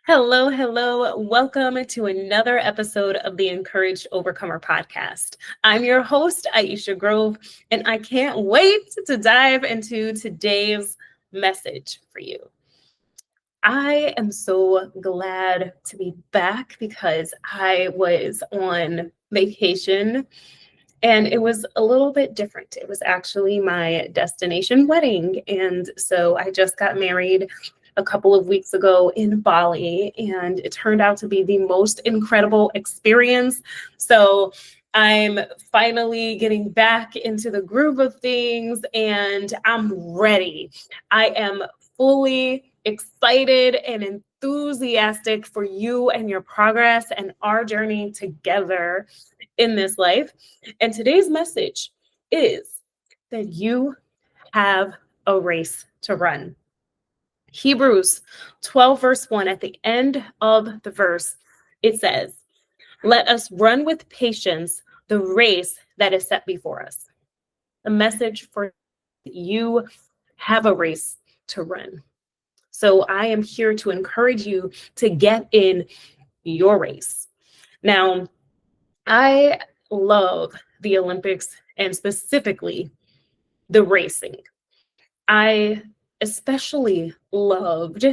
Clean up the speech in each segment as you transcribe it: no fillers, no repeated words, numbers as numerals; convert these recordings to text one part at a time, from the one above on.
Hello, hello. Welcome to another episode of the Encouraged Overcomer podcast. I'm your host, Iesha Grove, and I can't wait to dive into today's message for you. I am so glad to be back because I was on vacation and it was a little bit different. It was actually my destination wedding. And so I just got married a couple of weeks ago in Bali, and it turned out to be the most incredible experience. So I'm finally getting back into the groove of things and I'm ready. I am fully excited and enthusiastic for you and your progress and our journey together in this life. And today's message is that you have a race to run. Hebrews 12, verse 1, at the end of the verse, it says, "Let us run with patience the race that is set before us." The message for you have a race to run. So I am here to encourage you to get in your race. Now, I love the Olympics and specifically the racing. I especially loved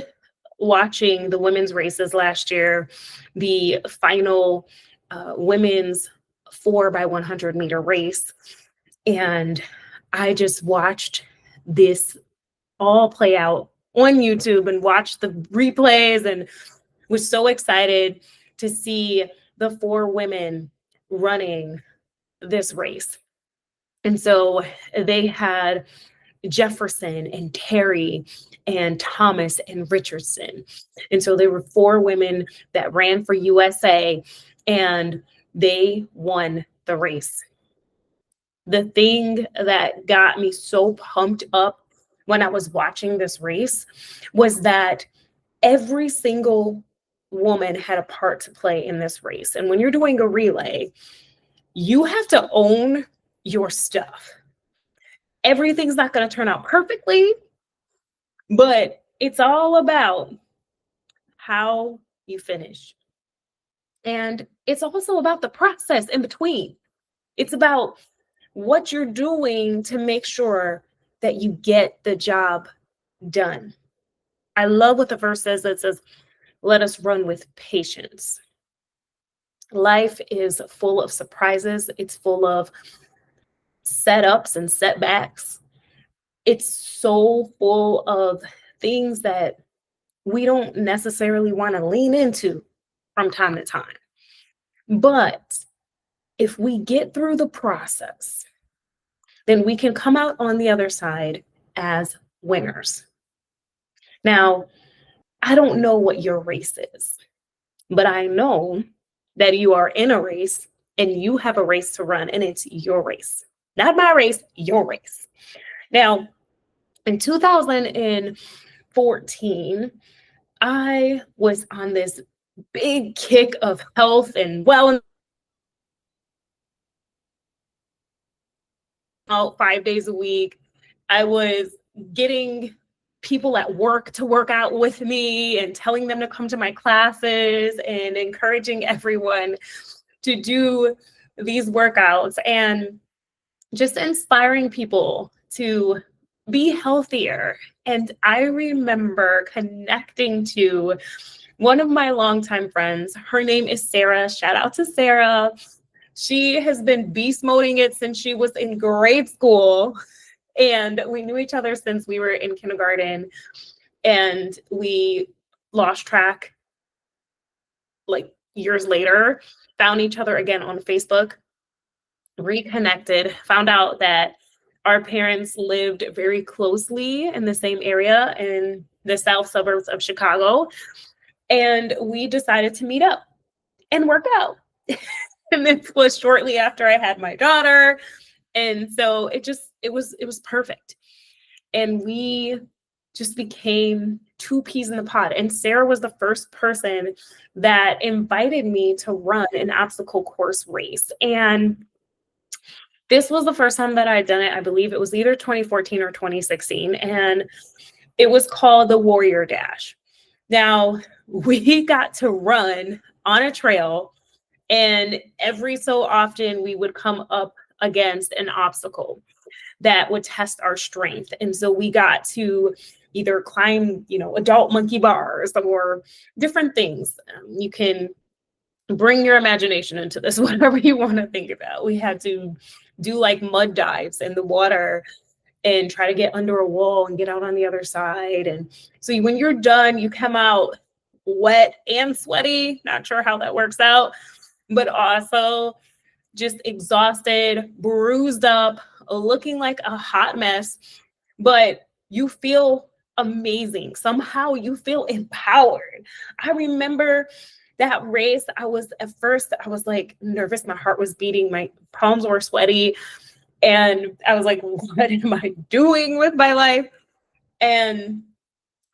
watching the women's races last year, the final women's 4x100 meter race. And I just watched this all play out on YouTube and watched the replays and was so excited to see the four women running this race. And so they had Jefferson and Terry and Thomas and Richardson. And so there were four women that ran for USA and they won the race. The thing that got me so pumped up when I was watching this race was that every single woman had a part to play in this race. And when you're doing a relay, you have to own your stuff. Everything's not going to turn out perfectly, but it's all about how you finish. And it's also about the process in between. It's about what you're doing to make sure that you get the job done. I love what the verse says that says, "Let us run with patience." Life is full of surprises. It's full of setups and setbacks. It's so full of things that we don't necessarily want to lean into from time to time. But if we get through the process, then we can come out on the other side as winners. Now, I don't know what your race is, but I know that you are in a race and you have a race to run, and it's your race. Not my race, your race. Now, in 2014, I was on this big kick of health and wellness. Out 5 days a week. I was getting people at work to work out with me and telling them to come to my classes and encouraging everyone to do these workouts and just inspiring people to be healthier. And I remember connecting to one of my longtime friends. Her name is Sarah. Shout out to Sarah. She has been beast moding it since she was in grade school. And we knew each other since we were in kindergarten. And we lost track like years later, found each other again on Facebook, reconnected, found out that our parents lived very closely in the same area in the south suburbs of Chicago. And we decided to meet up and work out. And this was shortly after I had my daughter. And so it was perfect. And we just became two peas in the pod. And Sarah was the first person that invited me to run an obstacle course race. And this was the first time that I had done it. I believe it was either 2014 or 2016. And it was called the Warrior Dash. Now, we got to run on a trail, and every so often we would come up against an obstacle that would test our strength. And so we got to either climb, adult monkey bars or different things. You can bring your imagination into this, whatever you want to think about. We had to do like mud dives in the water and try to get under a wall and get out on the other side. And so when you're done, you come out wet and sweaty. Not sure how that works out, but also just exhausted, bruised up, looking like a hot mess, but you feel amazing. Somehow you feel empowered. I remember that race. At first, I was like nervous. My heart was beating, my palms were sweaty. And I was like, what am I doing with my life? And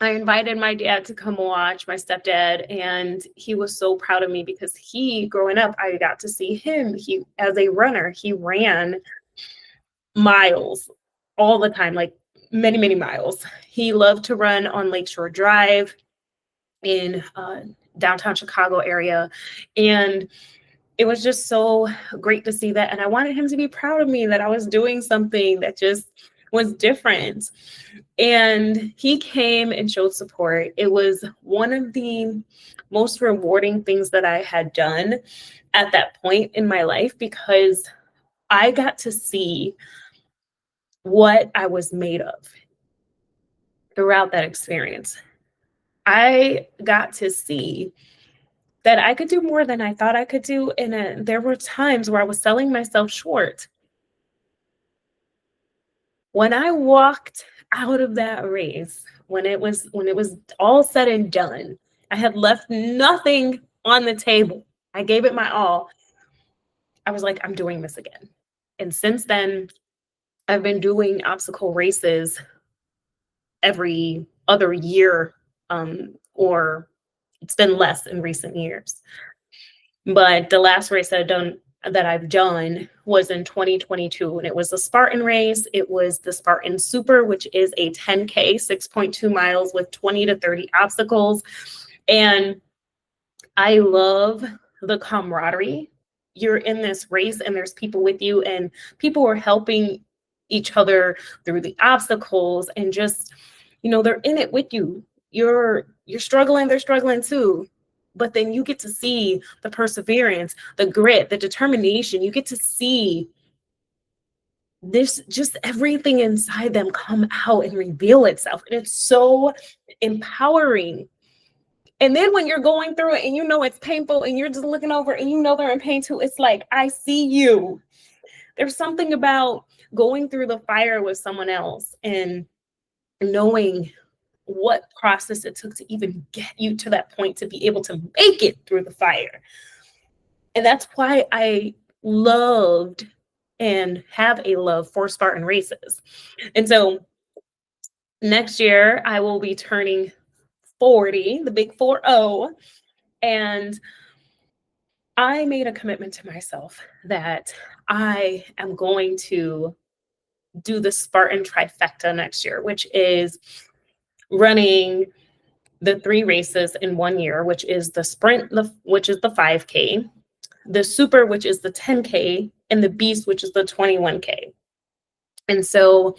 I invited my dad to come watch, my stepdad, and he was so proud of me because growing up, I got to see him. As a runner, he ran miles all the time, like many, many miles. He loved to run on Lakeshore Drive in downtown Chicago area. And it was just so great to see that. And I wanted him to be proud of me that I was doing something that just was different. And he came and showed support. It was one of the most rewarding things that I had done at that point in my life, because I got to see what I was made of throughout that experience. I got to see that I could do more than I thought I could do. And there were times where I was selling myself short. When I walked out of that race, when it was all said and done, I had left nothing on the table. I gave it my all. I was like, I'm doing this again. And since then, I've been doing obstacle races every other year, or it's been less in recent years. But the last race that I've done was in 2022, and it was a Spartan race. It was the Spartan Super, which is a 10K, 6.2 miles with 20 to 30 obstacles. And I love the camaraderie. You're in this race and there's people with you, and people are helping each other through the obstacles, and just, they're in it with you. You're struggling, they're struggling too. But then you get to see the perseverance, the grit, the determination. You get to see this, just everything inside them come out and reveal itself. And it's so empowering. And then when you're going through it and it's painful and you're just looking over and they're in pain too, it's like, I see you. There's something about going through the fire with someone else and knowing what process it took to even get you to that point to be able to make it through the fire. And that's why I loved and have a love for Spartan races. And so next year I will be turning 40, the big 40. And I made a commitment to myself that I am going to do the Spartan trifecta next year, which is running the 3 races in 1 year, which is the sprint, which is the 5K, the super, which is the 10K, and the beast, which is the 21K. And so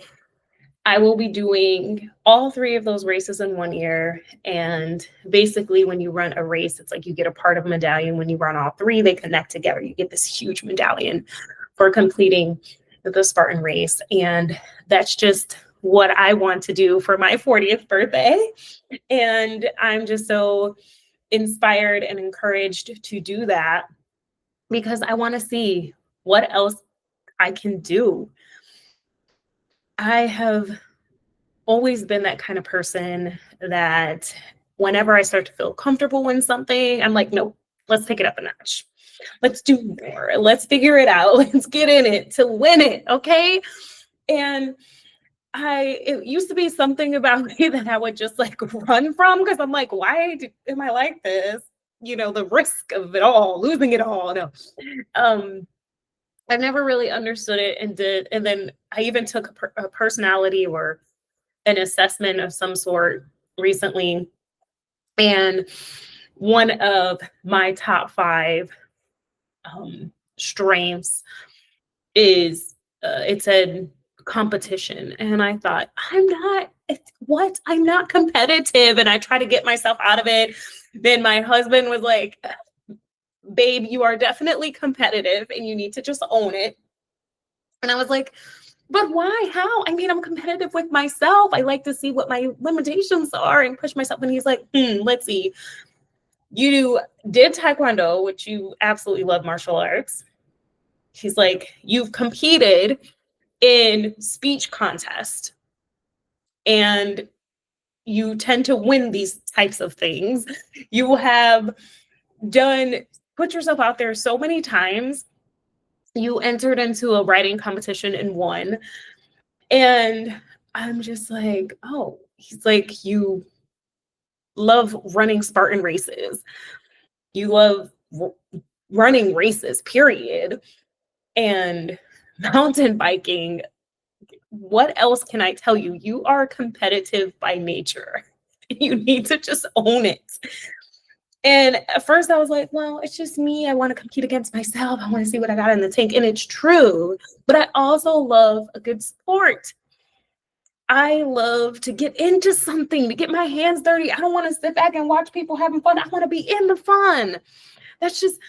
I will be doing all 3 of those races in 1 year. And basically, when you run a race, it's like you get a part of a medallion. When you run all 3, they connect together. You get this huge medallion for completing the Spartan race. And that's just what I want to do for my 40th birthday. And I'm just so inspired and encouraged to do that, because I want to see what else I can do. I have always been that kind of person that whenever I start to feel comfortable in something, I'm like, nope, let's take it up a notch. Let's do more. Let's figure it out. Let's get in it to win it. Okay. And it used to be something about me that I would just like run from, because I'm like, why am I like this? The risk of it all, losing it all. No. I never really understood it and then I even took a personality or an assessment of some sort recently. And one of my top 5 strengths is it said competition. And I thought, I'm not competitive. And I try to get myself out of it. Then my husband was like, babe, you are definitely competitive and you need to just own it. And I was like, but why? How? I mean, I'm competitive with myself. I like to see what my limitations are and push myself. And he's like, let's see. You did Taekwondo, which you absolutely love martial arts. He's like, you've competed in speech contest and you tend to win these types of things. You have put yourself out there so many times. You entered into a writing competition and won. And I'm just like, oh, he's like, you love running Spartan races. You love running races, period. And mountain biking. What else can I tell you? You are competitive by nature. You need to just own it. And at first I was like, well, it's just me. I want to compete against myself. I want to see what I got in the tank. And it's true. But I also love a good sport. I love to get into something, to get my hands dirty. I don't want to sit back and watch people having fun. I want to be in the fun. That's just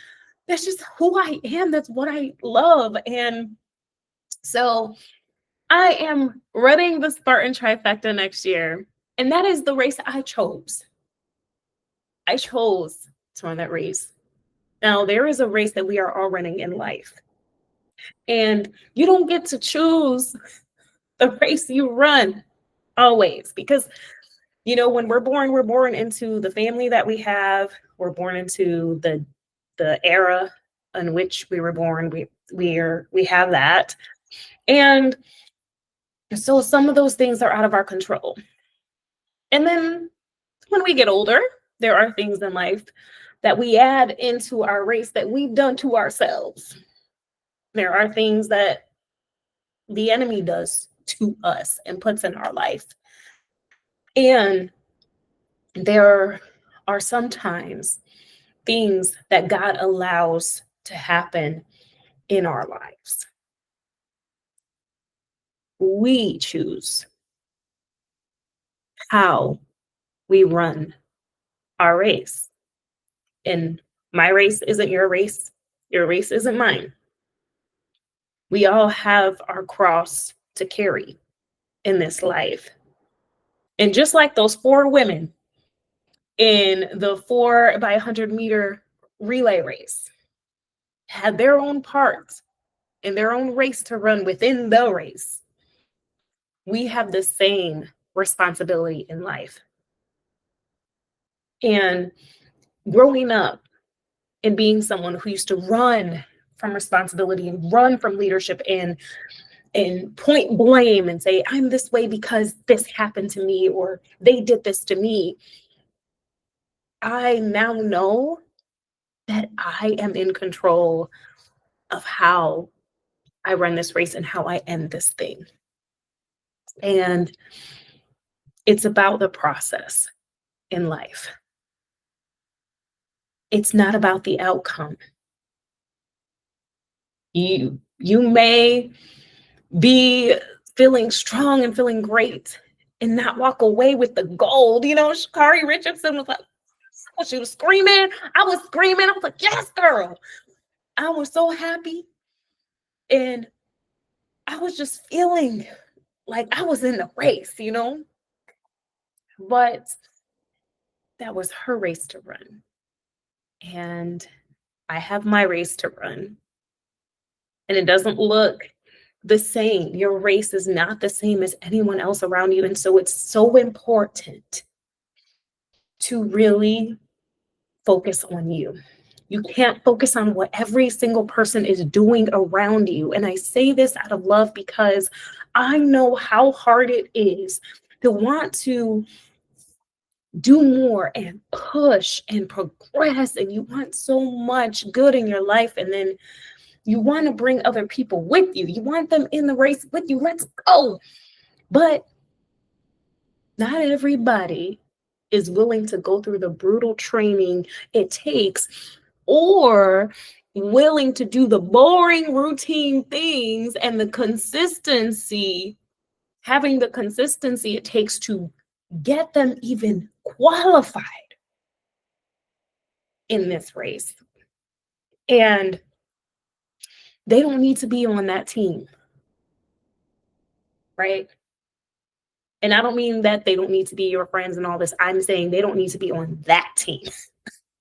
who I am. That's what I love. And so I am running the Spartan trifecta next year. And that is the race I chose. I chose to run that race. Now, there is a race that we are all running in life. And you don't get to choose the race you run always. Because, when we're born into the family that we have. We're born into the era in which we were born. We have that. And so some of those things are out of our control. And then when we get older, there are things in life that we add into our race that we've done to ourselves. There are things that the enemy does to us and puts in our life. And there are sometimes things that God allows to happen in our lives. We choose how we run our race. And my race isn't your race. Your race isn't mine. We all have our cross to carry in this life. And just like those 4 women in the 4 by 100 meter relay race had their own parts and their own race to run within the race, we have the same responsibility in life. And growing up and being someone who used to run from responsibility and run from leadership and point blame and say, I'm this way because this happened to me or they did this to me, I now know that I am in control of how I run this race and how I end this thing. And it's about the process in life. It's not about the outcome. You may be feeling strong and feeling great and not walk away with the gold. Sha'Carri Richardson was like, she was screaming. I was screaming. I was like, yes, girl. I was so happy. And I was just feeling like I was in the race, But that was her race to run. And I have my race to run. And it doesn't look the same. Your race is not the same as anyone else around you. And so it's so important to really focus on you. You can't focus on what every single person is doing around you. And I say this out of love because I know how hard it is to want to do more and push and progress. And you want so much good in your life. And then you want to bring other people with you. You want them in the race with you. Let's go. But not everybody is willing to go through the brutal training it takes, or willing to do the boring routine things and the consistency, having the consistency it takes to get them even qualified in this race. And they don't need to be on that team, right? And I don't mean that they don't need to be your friends and all this. I'm saying they don't need to be on that team.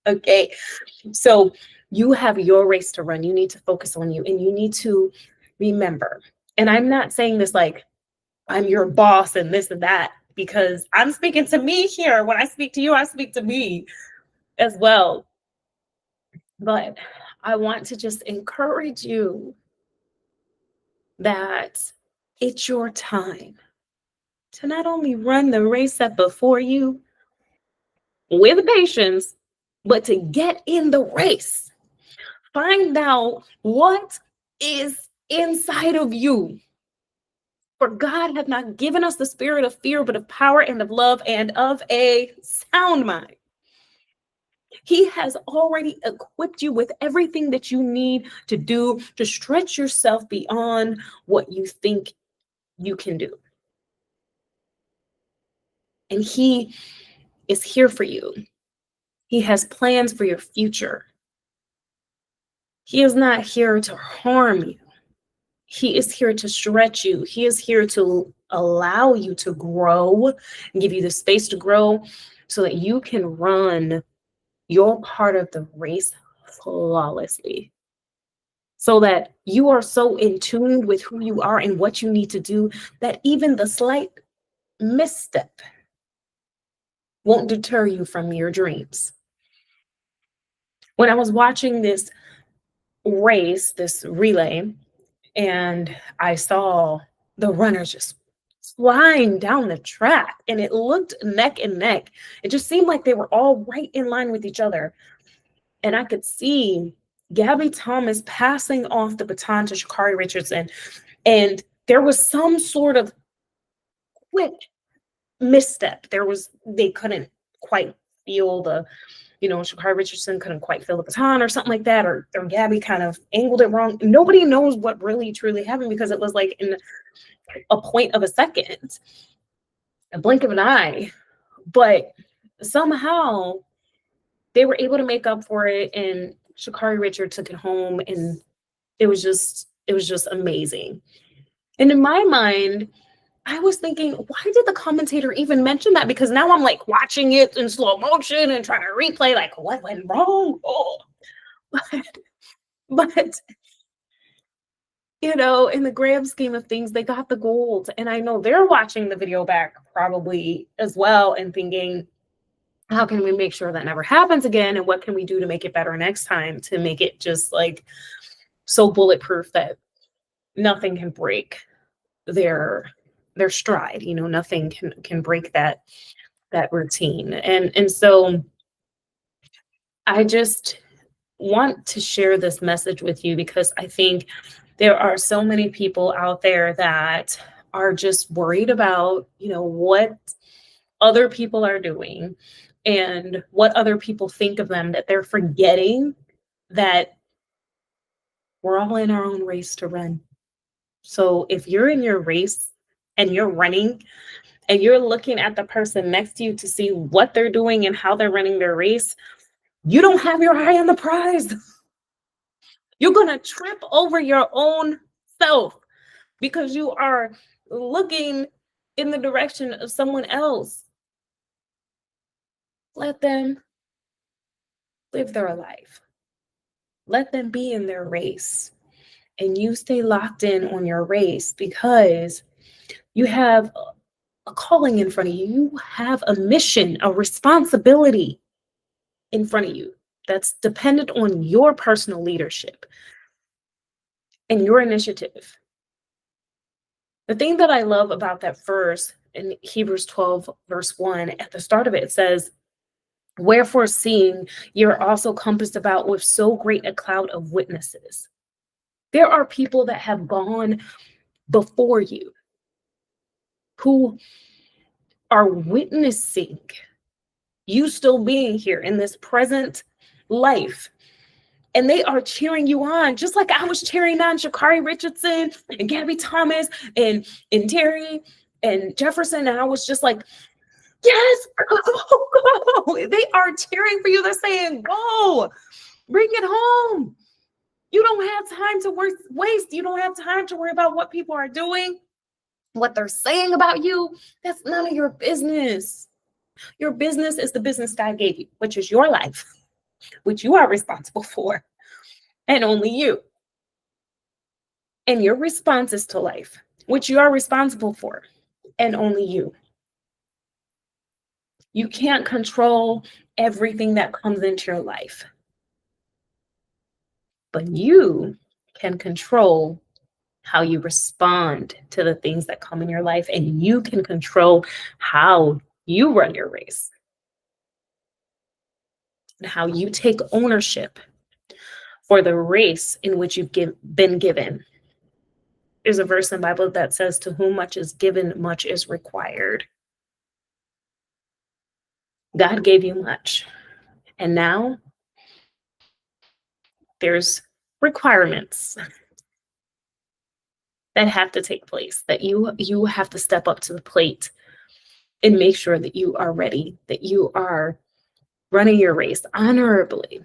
Okay. So you have your race to run. You need to focus on you, and you need to remember. And I'm not saying this like I'm your boss and this and that, because I'm speaking to me here. When I speak to you, I speak to me as well. But I want to just encourage you that it's your time to not only run the race set before you with patience, but to get in the race. Find out what is inside of you. For God hath not given us the spirit of fear, but of power and of love and of a sound mind. He has already equipped you with everything that you need to do to stretch yourself beyond what you think you can do. And He is here for you. He has plans for your future. He is not here to harm you. He is here to stretch you. He is here to allow you to grow and give you the space to grow so that you can run your part of the race flawlessly. So that you are so in tune with who you are and what you need to do that even the slight misstep won't deter you from your dreams. When I was watching this race, this relay, and I saw the runners just flying down the track, and it looked neck and neck. It just seemed like they were all right in line with each other. And I could see Gabby Thomas passing off the baton to Sha'Carri Richardson, and there was some sort of quick misstep. They couldn't quite feel Sha'Carri Richardson couldn't quite feel the baton or something like that, or Gabby kind of angled it wrong. Nobody knows what really truly happened because it was like in a point of a second, a blink of an eye. But somehow they were able to make up for it, and Sha'Carri Richard took it home, and it was just amazing. And in my mind, I was thinking, why did the commentator even mention that? Because now I'm like watching it in slow motion and trying to replay, like, what went wrong? Oh. But in the grand scheme of things, they got the gold. And I know they're watching the video back probably as well and thinking, how can we make sure that never happens again? And what can we do to make it better next time, to make it just like so bulletproof that nothing can break their stride. Nothing can break that routine. And so I just want to share this message with you because I think there are so many people out there that are just worried about, what other people are doing and what other people think of them, that they're forgetting that we're all in our own race to run. So if you're in your race and you're running and you're looking at the person next to you to see what they're doing and how they're running their race, you don't have your eye on the prize. You're going to trip over your own self because you are looking in the direction of someone else. Let them live their life. Let them be in their race. And you stay locked in on your race because you have a calling in front of you. You have a mission, a responsibility in front of you that's dependent on your personal leadership and your initiative. The thing that I love about that verse in Hebrews 12, verse 1, at the start of it, it says, wherefore seeing you're also compassed about with so great a cloud of witnesses. There are people that have gone before you who are witnessing you still being here in this present life. And they are cheering you on, just like I was cheering on Sha'Carri Richardson and Gabby Thomas and Terry and Jefferson. And I was just like, yes, go. They are cheering for you. They're saying, go, bring it home. You don't have time to waste. You don't have time to worry about what people are doing, what they're saying about you. That's none of your business. Your business is the business God gave you, which is your life, which you are responsible for, and only you. And your responses to life, which you are responsible for, and only you. You can't control everything that comes into your life, but you can control how you respond to the things that come in your life, and you can control how you run your race and how you take ownership for the race in which you've been given. There's a verse in the Bible that says, to whom much is given, much is required. God gave you much. And now there's requirements that have to take place, that you have to step up to the plate and make sure that you are ready, that you are running your race honorably,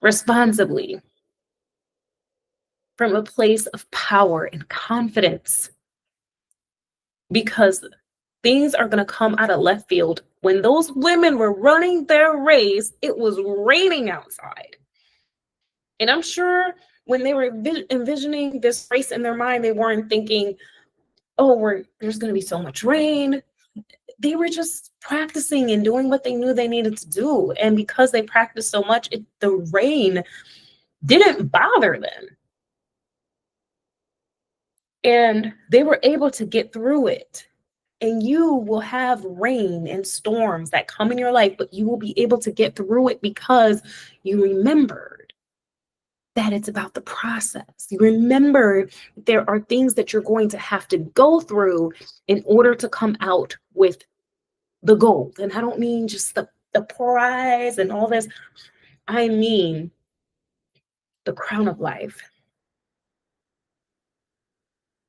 responsibly, from a place of power and confidence. Because things are going to come out of left field. When those women were running their race, it was raining outside. And I'm sure when they were envisioning this race in their mind, they weren't thinking, oh, there's going to be so much rain. They were just practicing and doing what they knew they needed to do. And because they practiced so much, the rain didn't bother them. And they were able to get through it. And you will have rain and storms that come in your life, but you will be able to get through it because you remembered that it's about the process. You remembered there are things that you're going to have to go through in order to come out with the gold. And I don't mean just the prize and all this. I mean the crown of life.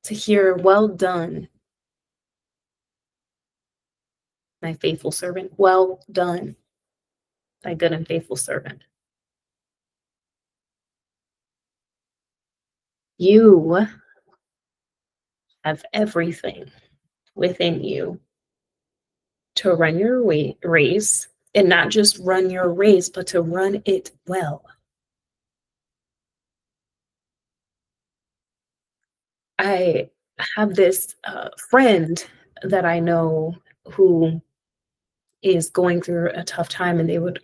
To hear, well done, my faithful servant. Well done, thy good and faithful servant. You have everything within you to run your race, and not just run your race, but to run it well. I have this friend that I know who is going through a tough time, and they would,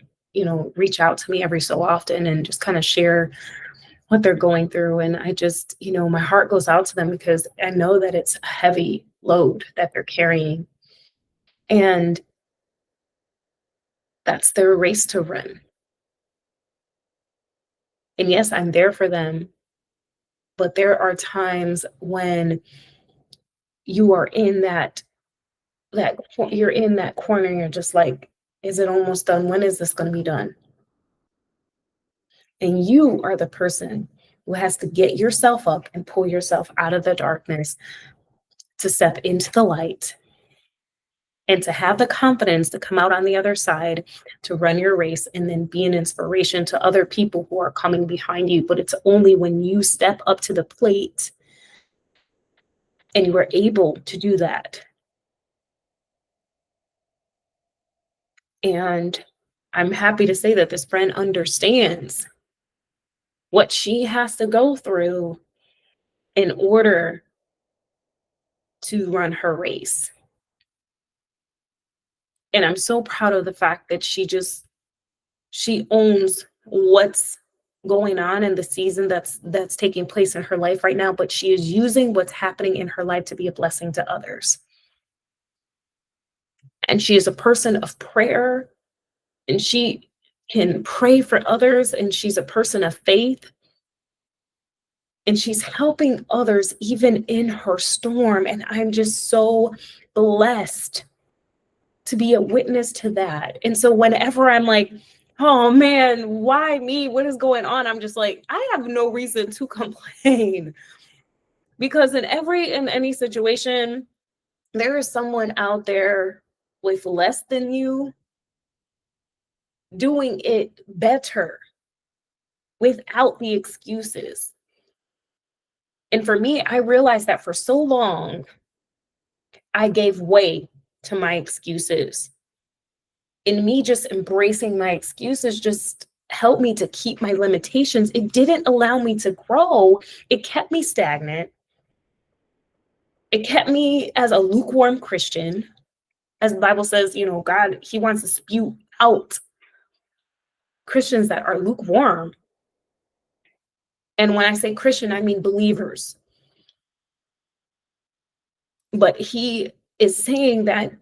reach out to me every so often and just kind of share what they're going through. And I just, my heart goes out to them because I know that it's a heavy load that they're carrying. And that's their race to run. And yes, I'm there for them. But there are times when you are in that you're in that corner and you're just like, is it almost done? When is this going to be done? And you are the person who has to get yourself up and pull yourself out of the darkness to step into the light and to have the confidence to come out on the other side, to run your race and then be an inspiration to other people who are coming behind you. But it's only when you step up to the plate and you are able to do that. And I'm happy to say that this friend understands what she has to go through in order to run her race. And I'm so proud of the fact that she owns what's going on in the season that's taking place in her life right now, but she is using what's happening in her life to be a blessing to others. And she is a person of prayer, and she can pray for others, and she's a person of faith. And she's helping others even in her storm. And I'm just so blessed to be a witness to that. And so whenever I'm like, oh man, why me? What is going on? I'm just like, I have no reason to complain. Because in any situation, there is someone out there with less than you doing it better without the excuses. And for me, I realized that for so long, I gave way to my excuses. And me just embracing my excuses just helped me to keep my limitations. It didn't allow me to grow. It kept me stagnant. It kept me as a lukewarm Christian. As the Bible says, God, he wants to spew out Christians that are lukewarm. And when I say Christian, I mean believers. But he is saying that,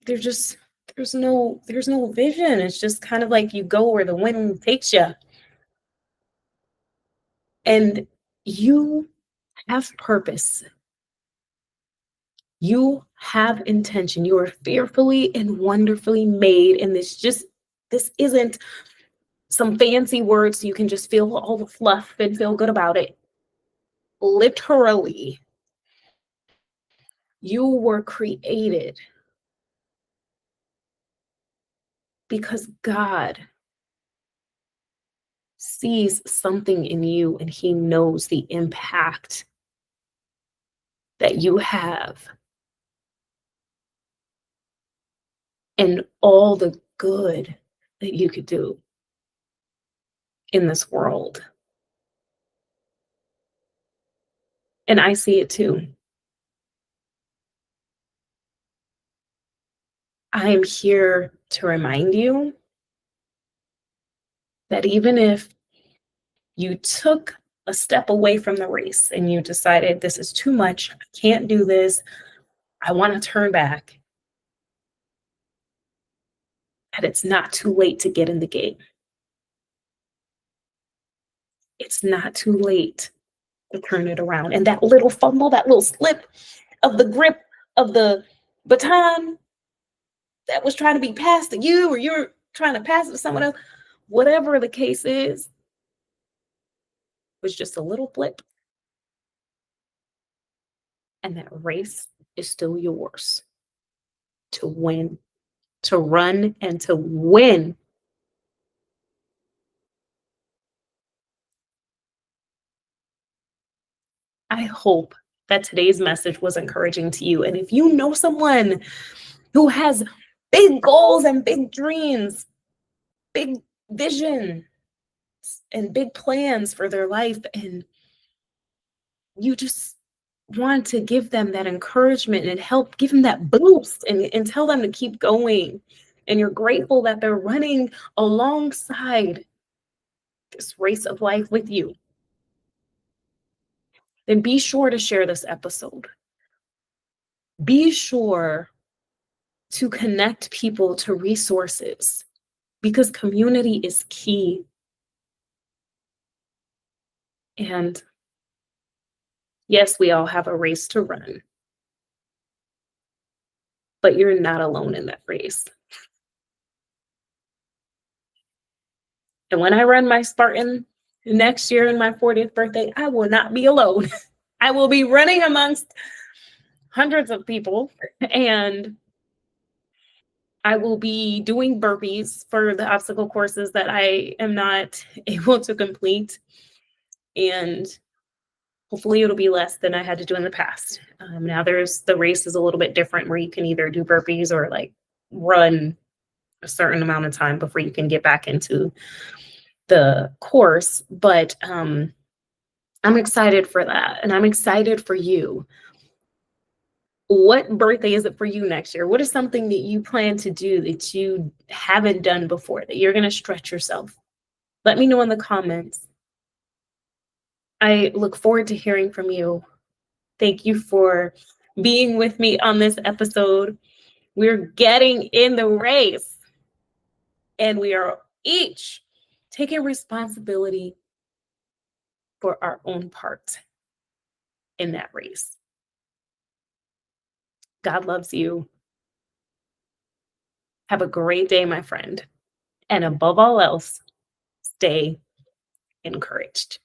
there's no vision. It's just kind of like you go where the wind takes you. And you have purpose. You have intention. You are fearfully and wonderfully made. And this isn't some fancy words so you can just feel all the fluff and feel good about it. Literally, you were created because God sees something in you and he knows the impact that you have and all the good that you could do in this world. And I see it too. I am here to remind you that even if you took a step away from the race and you decided this is too much, I can't do this, I want to turn back, that it's not too late to get in the game. It's not too late to turn it around. And that little fumble, that little slip of the grip of the baton that was trying to be passed to you, or you're trying to pass it to someone else, whatever the case is, was just a little blip. And that race is still yours to win, to run, and to win. I hope that today's message was encouraging to you. And if you know someone who has big goals and big dreams, big vision, and big plans for their life, and you just want to give them that encouragement and help give them that boost and tell them to keep going, and you're grateful that they're running alongside this race of life with you, then be sure to share this episode. Be sure to connect people to resources, because community is key. And yes, we all have a race to run, but you're not alone in that race. And when I run my Spartan next year in my 40th birthday, I will not be alone. I will be running amongst hundreds of people, and I will be doing burpees for the obstacle courses that I am not able to complete. And hopefully it'll be less than I had to do in the past. Now the race is a little bit different, where you can either do burpees or like run a certain amount of time before you can get back into the course. But I'm excited for that. And I'm excited for you. What birthday is it for you next year? What is something that you plan to do that you haven't done before, that you're going to stretch yourself? Let me know in the comments. I look forward to hearing from you. Thank you for being with me on this episode. We're getting in the race, and we are each taking responsibility for our own part in that race. God loves you. Have a great day, my friend. And above all else, stay encouraged.